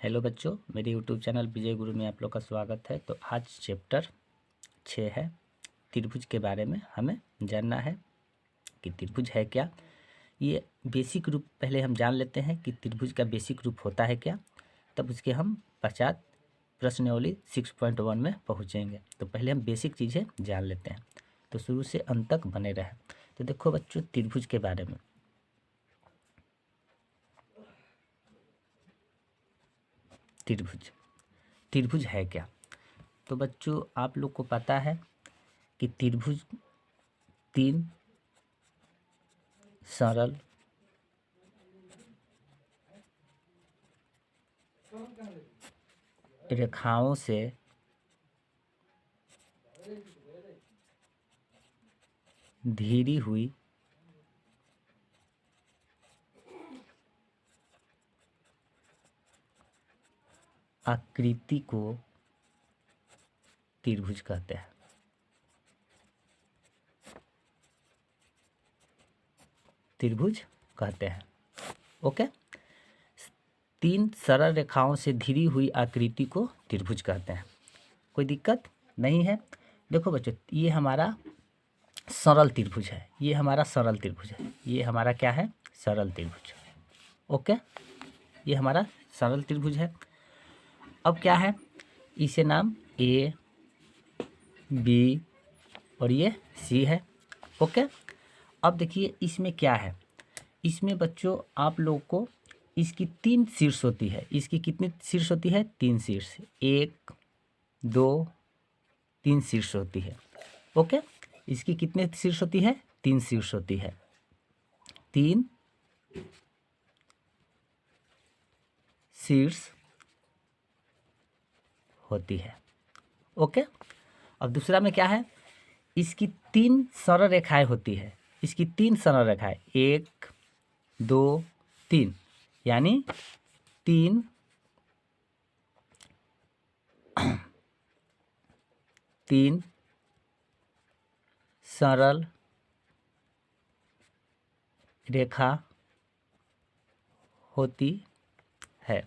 Hello बच्चों, मेरे YouTube channel विजय गुरु में आप लोग का स्वागत है। तो आज चैप्टर 6 है, त्रिभुज के बारे में हमें जानना है कि त्रिभुज है क्या। ये बेसिक रूप पहले हम जान लेते हैं कि त्रिभुज का बेसिक रूप होता है क्या, तब उसके हम पश्चात प्रश्नावली 6.1 में पहुँचेंगे। तो पहले हम बेसिक चीज़ें जान लेते हैं, तो शुरू से अंत तक बने रहें। तो देखो बच्चों, त्रिभुज के बारे में त्रिभुज है क्या। तो बच्चों, आप लोग को पता है कि त्रिभुज 3 सरल रेखाओं से घिरी हुई आकृति को त्रिभुज कहते हैं। त्रिभुज कहते हैं। ओके, 3 सरल रेखाओं से घिरी हुई आकृति को त्रिभुज कहते हैं। कोई दिक्कत नहीं है। देखो बच्चों, ये हमारा सरल त्रिभुज है। ये हमारा सरल त्रिभुज है। ये हमारा क्या है? सरल त्रिभुज। ओके, ये हमारा सरल त्रिभुज है। अब क्या है? इसे नाम ए, बी और ये सी है। ओके, अब देखिए इसमें क्या है। इसमें बच्चों आप लोग को इसकी 3 शीर्ष होती है। इसकी कितनी शीर्ष होती है? 3 शीर्ष। 1 2 3 शीर्ष होती है। ओके, इसकी कितने शीर्ष होती है? 3 शीर्ष होती है। 3 शीर्ष होती है। ओके, अब दूसरा में क्या है? इसकी 3 सरल रेखाएं होती है। इसकी 3 सरल रेखाएं, 1 2 3, यानी 3 सरल रेखा होती है।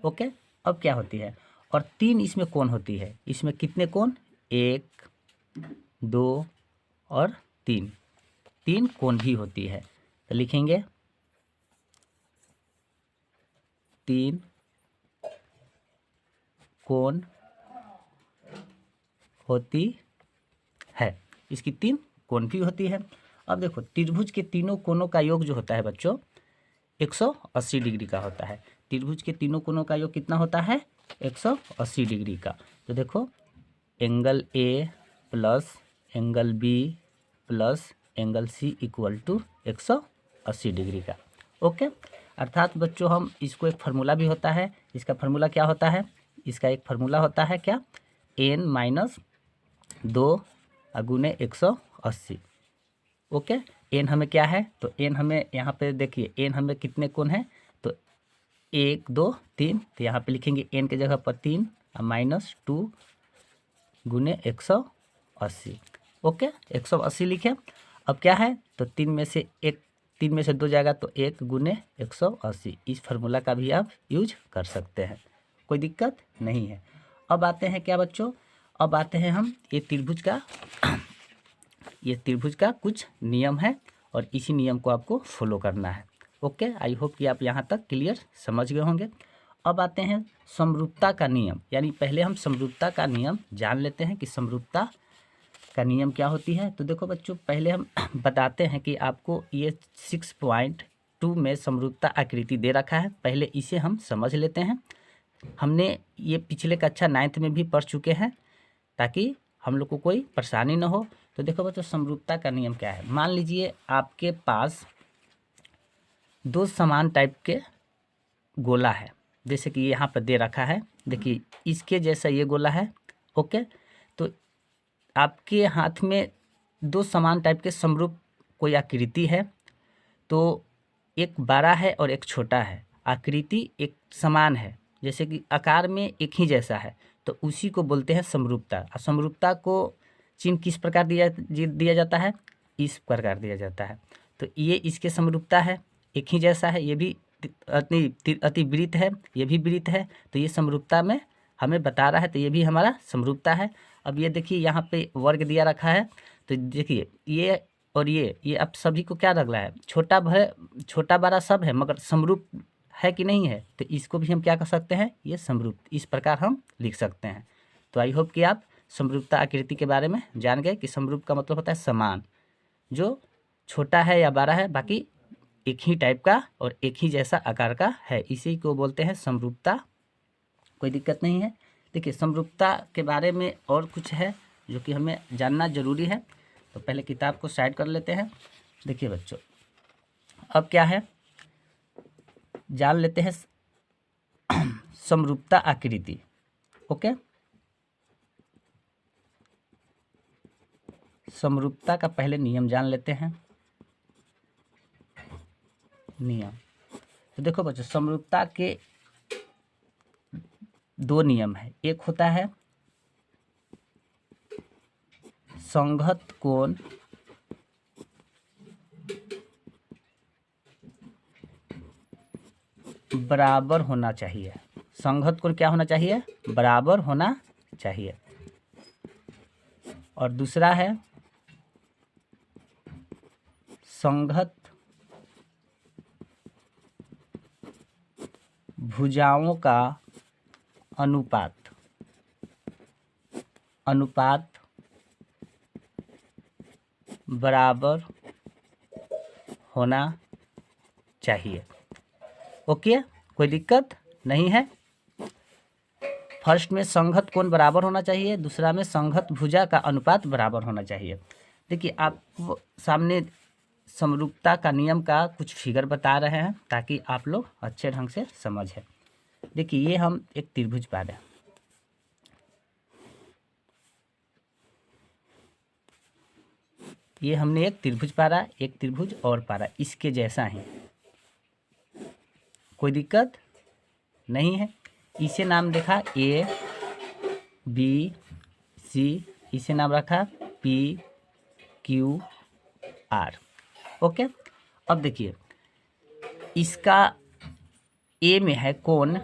ओके, अब क्या होती है? और 3 इसमें कोण होती है। इसमें कितने कोण? 1 2 और 3। 3 कोण भी होती है। तो लिखेंगे 3 कोण होती है। इसकी 3 कोण भी होती है। अब देखो, त्रिभुज के तीनों कोणों का योग जो होता है बच्चों 180 डिग्री का होता है। त्रिभुज के तीनों कोणों का योग कितना होता है? 180 डिग्री का। तो देखो, angle A plus angle B plus angle C equal to 180 degree का। ओके, अर्थात बच्चों हम इसको एक फार्मूला भी होता है। इसका फार्मूला क्या होता है? इसका एक फार्मूला होता है क्या? n-2 गुने 180। ओके, एन हमें क्या है? तो एन हमें यहाँ पे देखिए, एन हमें कितने कोण है? तो 1 2 3। तो यहाँ पे लिखेंगे एन के जगह पर 3 -2 गुने 180। ओके, 180 लिखे। अब क्या है? तो 3 में से 2 जाएगा तो 1 गुने 180। इस फार्मूला का भी आप यूज कर सकते हैं, कोई दिक्कत नहीं है। अब आते हैं क्या बच्चों? अब आते हैं हम ये त्रिभुज का कुछ नियम है और इसी नियम को आपको फॉलो करना है। ओके, आई होप कि आप यहाँ तक क्लियर समझ गए होंगे। अब आते हैं समरूपता का नियम, यानी पहले हम समरूपता का नियम जान लेते हैं कि समरूपता का नियम क्या होती है। तो देखो बच्चों, पहले हम बताते हैं कि आपको ये 6.2 में समरूपता आकृति दे रखा है। पहले इसे हम समझ लेते हैं। हमने ये पिछले कक्षा 9th में भी पढ़ चुके हैं, ताकि हम लोग को कोई परेशानी ना हो। तो देखो बच्चों, समरूपता का नियम क्या है। मान लीजिए आपके पास 2 समान टाइप के गोला है, जैसे कि यहाँ पर दे रखा है। देखिए, इसके जैसा ये गोला है। ओके, तो आपके हाथ में 2 समान टाइप के समरूप कोई आकृति है। तो एक बड़ा है और एक छोटा है। आकृति एक समान है, जैसे कि आकार में एक ही जैसा है, तो उसी को बोलते हैं समरूपता। और समरूपता को चिन्ह किस प्रकार दिया जाता है? इस प्रकार दिया जाता है। तो ये इसके समरूपता है, एक ही जैसा है। ये भी अतिवृत्त है, ये भी वृत्त है, तो ये समरूपता में हमें बता रहा है, तो ये भी हमारा समरूपता है। अब ये देखिए यहाँ पे वर्ग दिया रखा है, तो देखिए ये और ये अब सभी को क्या लग रहा है, छोटा बड़ा सब है, मगर समरूप है कि नहीं है, तो इसको भी हम क्या कर सकते हैं, ये समरूप, इस प्रकार हम लिख सकते हैं। तो आई होप कि आप समरूपता आकृति के बारे में जान गए कि समरूप का मतलब होता है समान, जो छोटा है या बड़ा है, बाकी एक ही टाइप का और एक ही जैसा आकार का है, इसी को बोलते हैं समरूपता। कोई दिक्कत नहीं है। देखिए समरूपता के बारे में और कुछ है जो कि हमें जानना जरूरी है, तो पहले किताब को साइड कर लेते हैं। देखिए बच्चों, अब क्या है, जान लेते हैं समरूपता आकृति। ओके, समरूपता का पहले नियम जान लेते हैं। नियम, तो देखो बच्चों, समरूपता के दो नियम है। एक होता है संघत कोण बराबर होना चाहिए। संघत कोण क्या होना चाहिए, बराबर होना चाहिए। और दूसरा है संघत भुजाओं का अनुपात बराबर होना चाहिए। ओके, कोई दिक्कत नहीं है। फर्स्ट में संघत कोण बराबर होना चाहिए, दूसरा में संघत भुजा का अनुपात बराबर होना चाहिए। देखिए आपको सामने समरूपता का नियम का कुछ फिगर बता रहे हैं ताकि आप लोग अच्छे ढंग से समझें। देखिए ये हम एक त्रिभुज पा रहे हैं, ये हमने एक त्रिभुज पा रहा, एक त्रिभुज और पा रहा, इसके जैसा ही, कोई दिक्कत नहीं है। इसे नाम देखा ए बी सी, इसे नाम रखा पी क्यू आर। ओके, अब देखिए इसका ए में है कोण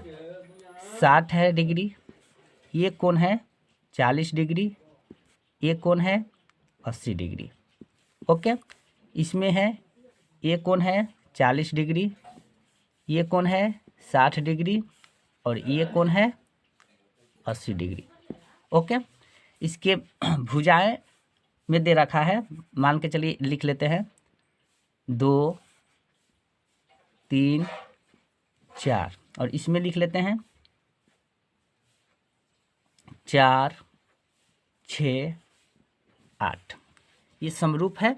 60 है डिग्री, ये कोण है 40 डिग्री, ये कोण है 80 डिग्री। ओके, इसमें है ये कोण है 40 डिग्री, ये कोण है 60 डिग्री और ये कोण है 80 डिग्री। ओके, इसके भुजाएं में दे रखा है, मान के चलिए लिख लेते हैं 2 3 4, और इसमें लिख लेते हैं 4 6 8। ये समरूप है।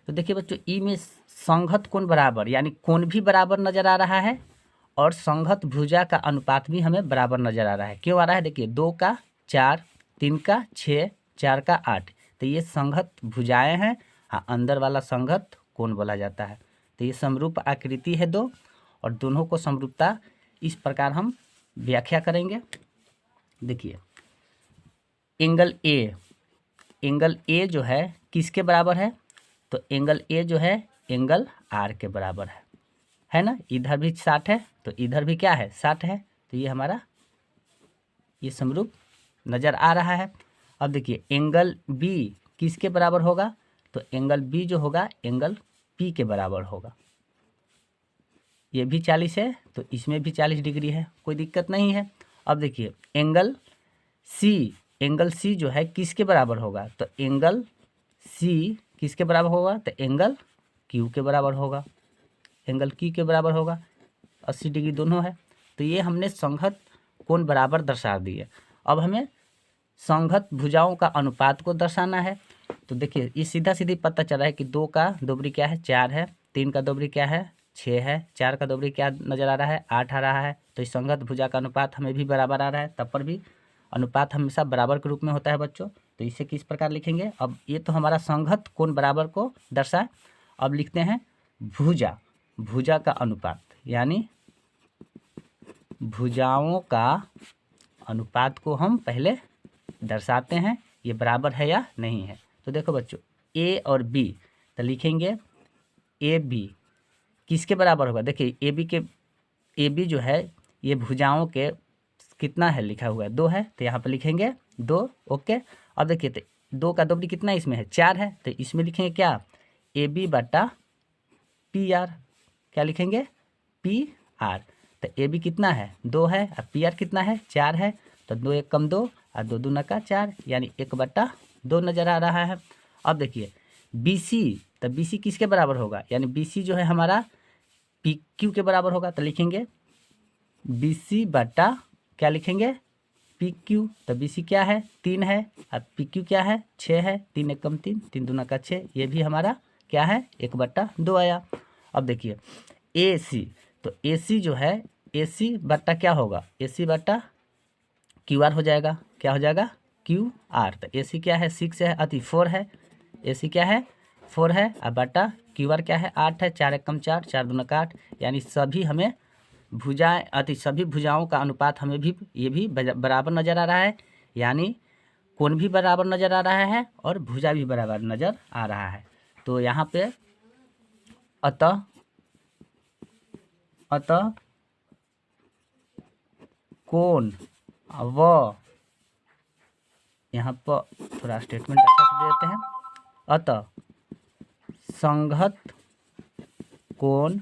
तो देखिए बच्चों, ई में संघत कोण बराबर, यानी कोण भी बराबर नजर आ रहा है और संघत भुजा का अनुपात भी हमें बराबर नजर आ रहा है। क्यों आ रहा है, देखिए 2 का 4, 3 का 6, 4 का 8, तो ये संघत भुजाएं हैं। हाँ, अंदर वाला संघत कोण बोला जाता है। तो ये समरूप आकृति है दो, और दोनों को समरूपता इस प्रकार हम व्याख्या करेंगे। देखिए एंगल ए जो है किसके बराबर है, तो एंगल ए जो है एंगल आर के बराबर है ना। इधर भी 60 है तो इधर भी क्या है 60 है, तो ये हमारा ये समरूप नज़र आ रहा है। अब देखिए एंगल बी किसके बराबर होगा, तो एंगल बी जो होगा एंगल पी के बराबर होगा। ये भी 40 है तो इसमें भी 40 डिग्री है, कोई दिक्कत नहीं है। अब देखिए एंगल सी जो है किसके बराबर होगा, तो एंगल सी किसके बराबर होगा, तो एंगल क्यू के बराबर होगा। एंगल क्यू के बराबर होगा, 80 डिग्री दोनों है। तो ये हमने संघत कोण बराबर दर्शा दिए। अब हमें संघत भुजाओं का अनुपात को दर्शाना है। तो देखिए ये सीधा सीधी पता चला है कि 2 का दोबरी क्या है 4 है, 3 का दोबरी क्या है 6 है, 4 का दोबरी क्या नज़र आ रहा है 8 आ रहा है। तो इस संघत भुजा का अनुपात हमें भी बराबर आ रहा है, तब पर भी अनुपात हमेशा बराबर के रूप में होता है बच्चों। तो इसे किस प्रकार लिखेंगे, अब ये तो हमारा संघत कोण बराबर को दर्शाए। अब लिखते हैं भुजा का अनुपात, यानी भुजाओं का अनुपात को हम पहले दर्शाते हैं, ये बराबर है या नहीं है। तो देखो बच्चों ए और बी, तो लिखेंगे ए बी किसके बराबर होगा, देखिए ए बी के ए बी जो है ये भुजाओं के कितना है लिखा हुआ है 2 है, तो यहाँ पर लिखेंगे 2। ओके, अब देखिए तो 2 का दोगुनी कितना इसमें है 4 है, तो इसमें लिखेंगे क्या ए बी बटा पी आर। क्या लिखेंगे पी आर। तो ए बी कितना है 2 है और पी आर कितना है 4 है, तो 2 एक कम 2 और 2 दूना का 4 यानी 1/2 नज़र आ रहा है। अब देखिए बी सी, तो बी सी किसके बराबर होगा, यानी बी सी जो है हमारा पी क्यू के बराबर होगा, तो लिखेंगे बी सी बटा क्या लिखेंगे पी क्यू। तो बी सी क्या है 3 है और पी क्यू क्या है 6 है, 3 एक कम 3, 3 दूना का 6, ये भी हमारा क्या है 1/2 आया। अब देखिए ए सी, तो ए सी जो है ए सी बट्टा क्या होगा ए सी बट्टा क्यू आर हो जाएगा। क्या हो जाएगा क्यू आर। तो ए सी क्या है 6 है अति 4 है, ए सी क्या है 4 है और बटा क्यू आर क्या है 8 है, 4 एक कम 4, 4 दूना का 8, यानी सभी हमें भुजाएं अति सभी भुजाओं का अनुपात हमें भी ये भी बराबर नज़र आ रहा है, यानी कोण भी बराबर नज़र आ रहा है और भुजा भी बराबर नज़र आ रहा है। तो यहाँ पे अतः कोण व, यहाँ पर थोड़ा स्टेटमेंट अच्छा से दे देते हैं, अतः संगत कोण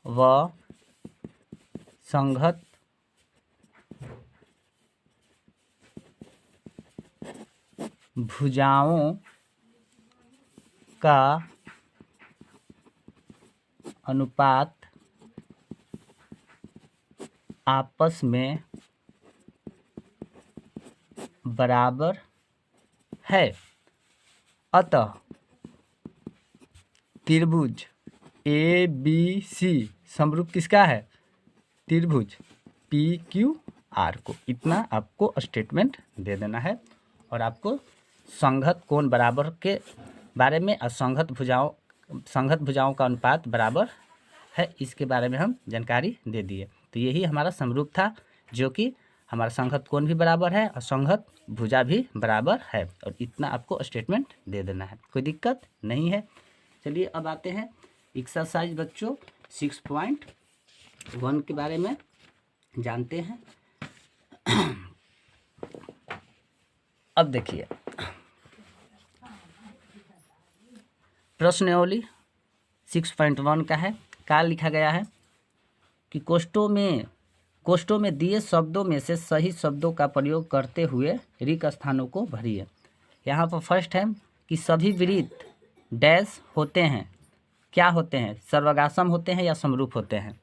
व संगत भुजाओं का अनुपात आपस में बराबर है। अतः त्रिभुज ए बी सी समरूप किसका है त्रिभुज पी क्यू आर को। इतना आपको स्टेटमेंट दे देना है और आपको संगत कोण बराबर के बारे में और संगत भुजाओं का अनुपात बराबर है इसके बारे में हम जानकारी दे दिए। तो यही हमारा समरूप था, जो कि हमारा संगत कोण भी बराबर है और संगत भुजा भी बराबर है, और इतना आपको स्टेटमेंट दे देना है, कोई दिक्कत नहीं है। चलिए अब आते हैं एक्सरसाइज बच्चों 6.1 के बारे में जानते हैं। अब देखिए प्रश्नावली 6.1 का है। क्या लिखा गया है कि कोष्ठों में दिए शब्दों में से सही शब्दों का प्रयोग करते हुए रिक्त स्थानों को भरिए। यहाँ पर फर्स्ट है कि सभी वृत्त डैश होते हैं, क्या होते हैं सर्वगासम होते हैं या समरूप होते हैं।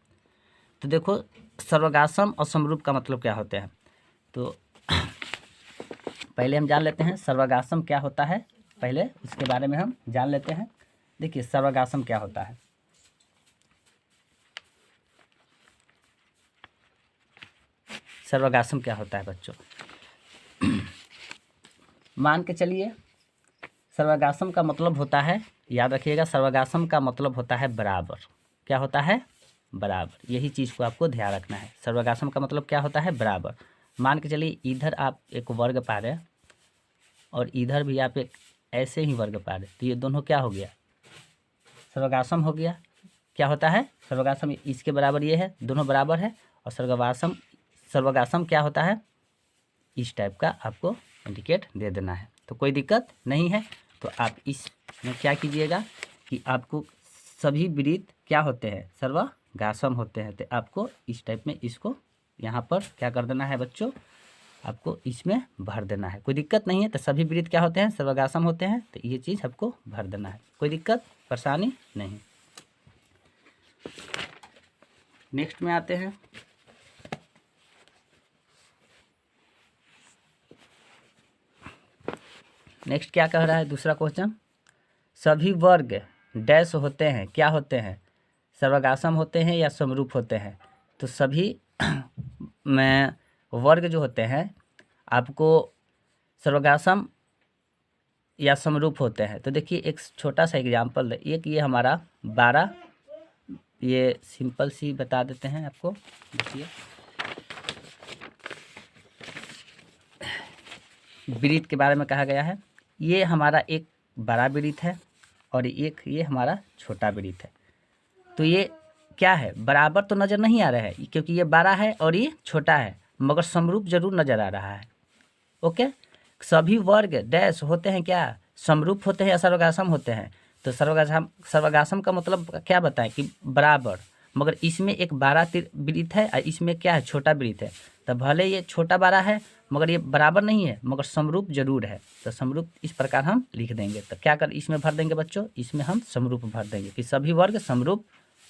तो देखो सर्वगासम और समरूप का मतलब क्या होते हैं, तो पहले हम जान लेते हैं सर्वगासम क्या होता है, पहले इसके बारे में हम जान लेते हैं। देखिए सर्वगासम क्या होता है। सर्वगासम क्या होता है बच्चों, मान के चलिए सर्वगासम का मतलब होता है, याद रखिएगा सर्वगासम का मतलब होता है बराबर। क्या होता है बराबर, यही चीज़ को आपको ध्यान रखना है। सर्वगासम का मतलब क्या होता है बराबर। मान के चलिए इधर आप एक वर्ग पा रहे हैं और इधर भी आप एक ऐसे ही वर्ग पा रहे, तो ये दोनों क्या हो गया सर्वगासम हो गया। क्या होता है सर्वगासम, इसके बराबर ये है, दोनों बराबर है। और सर्वगासम क्या होता है इस टाइप का आपको इंडिकेट दे देना है, तो कोई दिक्कत नहीं है। तो आप इसमें क्या कीजिएगा कि आपको सभी वृत्त क्या होते हैं सर्वगासम होते हैं, तो आपको इस टाइप में इसको यहाँ पर क्या कर देना है बच्चों, आपको इसमें भर देना है, कोई दिक्कत नहीं है। तो सभी वृत्त क्या होते हैं सर्वगासम होते हैं, तो ये चीज़ आपको भर देना है, कोई दिक्कत परेशानी नहीं। नेक्स्ट में आते हैं नेक्स्ट क्या कह रहा है दूसरा क्वेश्चन, सभी वर्ग डैश होते हैं, क्या होते हैं सर्वगासम होते हैं या समरूप होते हैं। तो सभी में वर्ग जो होते हैं आपको सर्वगासम या समरूप होते हैं। तो देखिए एक छोटा सा एग्जांपल है, एक ये हमारा 12, ये सिंपल सी बता देते हैं आपको। देखिए वृत्त के बारे में कहा गया है, ये हमारा एक बड़ा वृत्त है और एक ये हमारा छोटा वृत्त है। तो ये क्या है, बराबर तो नज़र नहीं आ रहा है क्योंकि ये बड़ा है और ये छोटा है, मगर समरूप जरूर नज़र आ रहा है। ओके, सभी वर्ग डैश होते हैं क्या, समरूप होते हैं या सर्वगासम होते हैं। तो सर्वगासम का मतलब क्या बताएं कि बराबर, मगर इसमें एक बड़ा वृत्त है और इसमें क्या है, छोटा वृत्त है। तो भले ये छोटा बड़ा है मगर ये बराबर नहीं है, मगर समरूप जरूर है। तो समरूप इस प्रकार हम लिख देंगे। तो क्या कर इसमें भर देंगे बच्चों, इसमें हम समरूप भर देंगे कि सभी वर्ग समरूप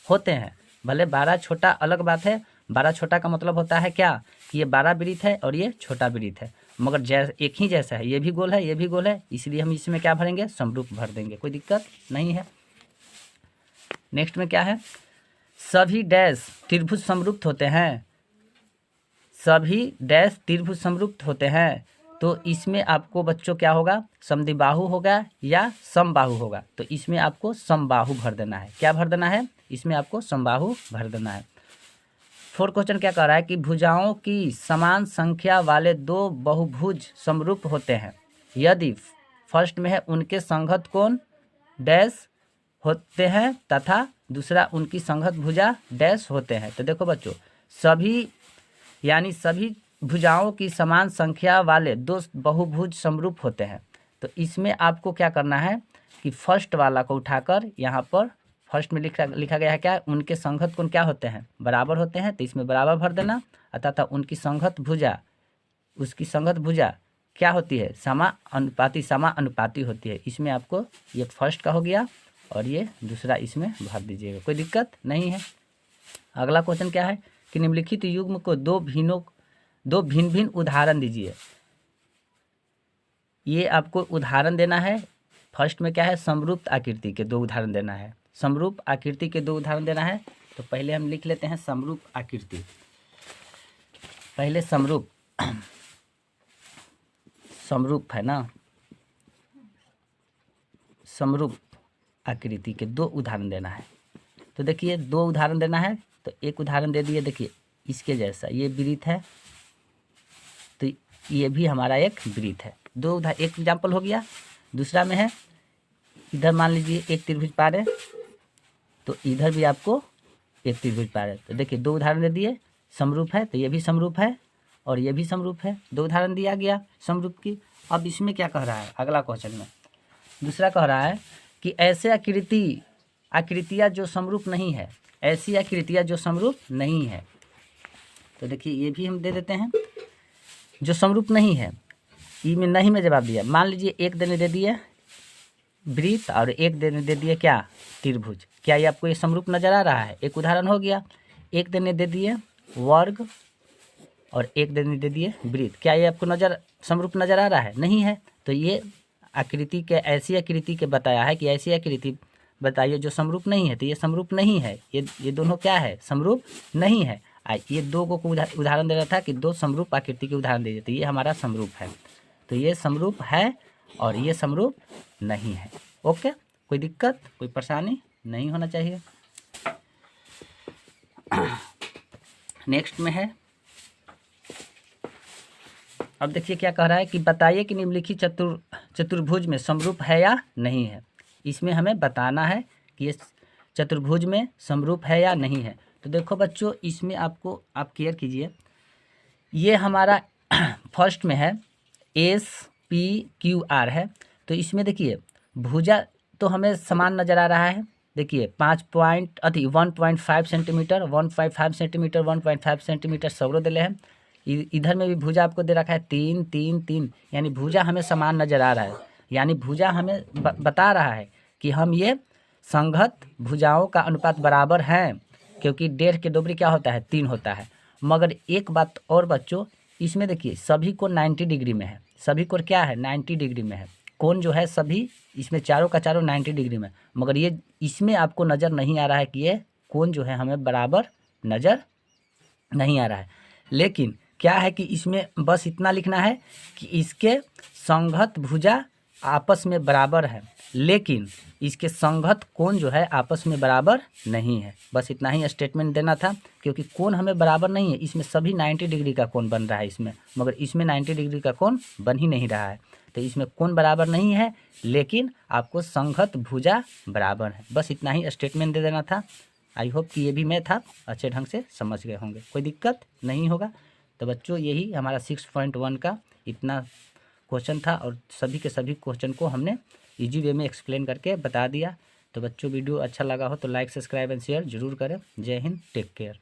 होते हैं। भले बड़ा छोटा अलग बात है, बड़ा छोटा का मतलब होता है क्या कि ये बड़ा वृत्त है और ये छोटा वृत्त है, मगर जैसे एक ही जैसा है, ये भी गोल है ये भी गोल है, इसलिए हम इसमें क्या भरेंगे, समरूप भर देंगे, कोई दिक्कत नहीं है। नेक्स्ट में क्या है, सभी डैश त्रिभुज समरूप होते हैं, सभी डैश त्रिभुज समरूप होते हैं। तो इसमें आपको बच्चों क्या होगा, समद्विबाहु होगा या समबाहु होगा। तो इसमें आपको समबाहु भर देना है। क्या भर देना है, इसमें आपको समबाहु भर देना है। 4 क्वेश्चन क्या कह रहा है कि भुजाओं की समान संख्या वाले दो बहुभुज समरूप होते हैं यदि फर्स्ट में है उनके संगत कोण डैश होते हैं तथा दूसरा उनकी संगत भुजा डैश होते हैं। तो देखो बच्चों, सभी यानी सभी भुजाओं की समान संख्या वाले दो बहुभुज समरूप होते हैं। तो इसमें आपको क्या करना है कि फर्स्ट वाला को उठाकर यहाँ पर फर्स्ट में लिखा गया है क्या, उनके संगत कोण क्या होते हैं, बराबर होते हैं। तो इसमें बराबर भर देना, अतः उनकी संगत भुजा, उसकी संगत भुजा क्या होती है, समानुपाती होती है। इसमें आपको ये फर्स्ट का हो गया और ये दूसरा इसमें भर दीजिएगा, कोई दिक्कत नहीं है। अगला क्वेश्चन क्या है कि निम्नलिखित युग्म को दो भिन्न भिन्न उदाहरण दीजिए। ये आपको उदाहरण देना है। फर्स्ट में क्या है, समरूप आकृति के दो उदाहरण देना है, समरूप आकृति के दो उदाहरण देना है। तो पहले हम लिख लेते हैं समरूप आकृति। पहले समरूप है ना, समरूप आकृति के दो उदाहरण देना है। तो देखिए दो उदाहरण देना है, तो एक उदाहरण दे दिए, देखिए इसके जैसा ये वृत्त है, तो ये भी हमारा एक वृत्त है। एक एग्जाम्पल हो गया। दूसरा में है, इधर मान लीजिए एक त्रिभुज पा रहे, तो इधर भी आपको एक त्रिभुज पा रहे। तो देखिए दो उदाहरण दे दिए, समरूप है तो ये भी समरूप है और ये भी समरूप है, दो उदाहरण दिया गया समरूप की। अब इसमें क्या कह रहा है, अगला क्वेश्चन में दूसरा कह रहा है कि ऐसे आकृतियाँ जो समरूप नहीं है, ऐसी आकृतियाँ जो समरूप नहीं है। तो देखिए ये भी हम दे देते हैं, जो समरूप नहीं है, ई में नहीं में जवाब दिया। मान लीजिए एक देने दे दिए वृत्त और एक देने दे दिए क्या, त्रिभुज। क्या ये आपको ये समरूप नजर आ रहा है, एक उदाहरण हो गया। एक देने दे दिए वर्ग और एक देने दे दिए वृत्त, क्या ये आपको समरूप नजर आ रहा है, नहीं है। तो ये आकृति के, ऐसी आकृति के बताया है कि ऐसी आकृति बताइए जो समरूप नहीं है। तो ये समरूप नहीं है, ये दोनों क्या है, समरूप नहीं है। ये दो को उदाहरण दे रहा था कि दो समरूप आकृति के उदाहरण दे देते, ये हमारा समरूप है। तो ये समरूप है और ये समरूप नहीं है। ओके, कोई दिक्कत कोई परेशानी नहीं होना चाहिए। नेक्स्ट में है, अब देखिए क्या कह रहा है कि बताइए कि निम्नलिखित चतुर्भुज में समरूप है या नहीं है। इसमें हमें बताना है कि ये चतुर्भुज में समरूप है या नहीं है। तो देखो बच्चों, इसमें आपको आप केयर कीजिए, ये हमारा फर्स्ट में है SPQR है। तो इसमें देखिए भुजा तो हमें समान नज़र आ रहा है। देखिए 1.5 सेंटीमीटर 1.5 सेंटीमीटर 1.5 सेंटीमीटर सगरो दिले हैं। इधर में भी भुजा आपको दे रखा है 3 3 3, यानी भुजा हमें समान नज़र आ रहा है। यानी भुजा हमें बता रहा है कि हम ये संगत भुजाओं का अनुपात बराबर हैं, क्योंकि 1.5 के दोबरी क्या होता है, 3 होता है। मगर एक बात और बच्चों, इसमें देखिए सभी कोण 90 डिग्री में है, सभी कोण क्या है, 90 डिग्री में है। कोण जो है सभी इसमें चारों का चारों 90 डिग्री में, मगर ये इसमें आपको नज़र नहीं आ रहा है कि ये कोण जो है हमें बराबर नज़र नहीं आ रहा है। लेकिन क्या है कि इसमें बस इतना लिखना है कि इसके संगत भुजा आपस में बराबर है, लेकिन इसके संगत कोण जो है आपस में बराबर नहीं है। बस इतना ही स्टेटमेंट देना था, क्योंकि कोण हमें बराबर नहीं है। इसमें सभी 90 डिग्री का कोण बन रहा है इसमें, मगर इसमें 90 डिग्री का कोण बन ही नहीं रहा है। तो इसमें कोण बराबर नहीं है, लेकिन आपको संगत भुजा बराबर है। बस इतना ही स्टेटमेंट दे देना था। आई होप कि ये भी मैथ आप अच्छे ढंग से समझ गए होंगे, कोई दिक्कत नहीं होगा। तो बच्चों यही हमारा 6.1 का इतना क्वेश्चन था और सभी के सभी क्वेश्चन को हमने इजी वे में एक्सप्लेन करके बता दिया। तो बच्चों वीडियो अच्छा लगा हो तो लाइक सब्सक्राइब एंड शेयर जरूर करें। जय हिंद, टेक केयर।